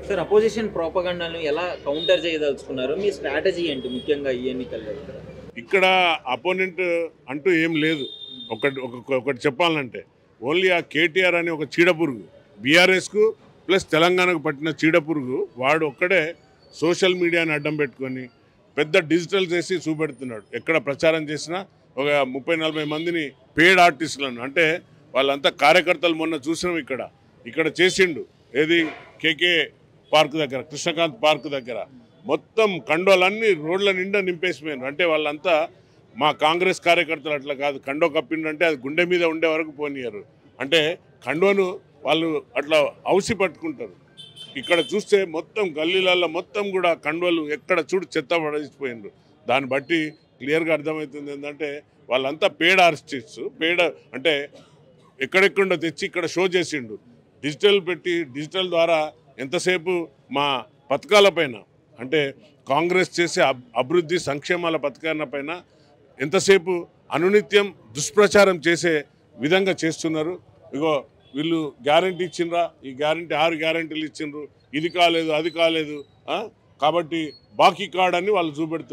Sir opposition ప్రోపగండాను ఎలా counter చేయదలుచుకున్నారు? మీ strategy ఏంటి ముఖ్యంగా ఈ ఎన్నికల్లో ఇక్కడ? ఇక్కడ అపోనెంట్ అంటూ ఏం లేదు. ఒకటి చెప్పాలంటే ఓన్లీ ఆ కేటీఆర్ అనే ఒక చీడపురుగు బీఆర్ఎస్కు ప్లస్ తెలంగాణకు పట్టిన చీడపురుగు వాడు ఒక్కడే సోషల్ మీడియాని అడ్డం పెట్టుకొని పెద్ద డిజిటల్ చేసి చూపెడుతున్నాడు. ఎక్కడ ప్రచారం చేసినా ఒక 30-40 మందిని పెయిడ్ ఆర్టిస్టులను, అంటే వాళ్ళంతా కార్యకర్తలు మొన్న చూసినాం. ఇక్కడ చేసిండు ఏది కేకే పార్క్ దగ్గర, కృష్ణకాంత్ పార్క్ దగ్గర మొత్తం కండోలన్నీ రోడ్ల నిండా నింపేసిపోయారు. అంటే వాళ్ళంతా మా కాంగ్రెస్ కార్యకర్తలు అట్లా కాదు, కండో కప్పిండంటే అది గుండె మీద ఉండే వరకు పోనీయరు. అంటే కండోను వాళ్ళు అట్లా ఔసి పట్టుకుంటారు. ఇక్కడ చూస్తే మొత్తం గల్లీలలో మొత్తం కూడా కండోలు ఎక్కడ చూడు చెత్త పడేసిపోయినారు. దాన్ని బట్టి క్లియర్గా అర్థమవుతుంది ఏంటంటే వాళ్ళంతా పేడ్ ఆర్టిస్ట్స్. పేడ్ అంటే ఎక్కడెక్కడో తెచ్చి ఇక్కడ షో చేసిండు. డిజిటల్ ద్వారా ఎంతసేపు మా పథకాలపైన, అంటే కాంగ్రెస్ చేసే అభివృద్ధి సంక్షేమాల పథకాలపైన ఎంతసేపు అనునిత్యం దుష్ప్రచారం చేసే విధంగా చేస్తున్నారు. ఇగో వీళ్ళు గ్యారంటీ ఇచ్చిండ్రా, ఈ గ్యారంటీ 6 గ్యారంటీలు ఇచ్చిండ్రు, ఇది కాలేదు అది కాలేదు, కాబట్టి బాకీ కార్డ్ అని వాళ్ళు చూపెడుతున్నారు.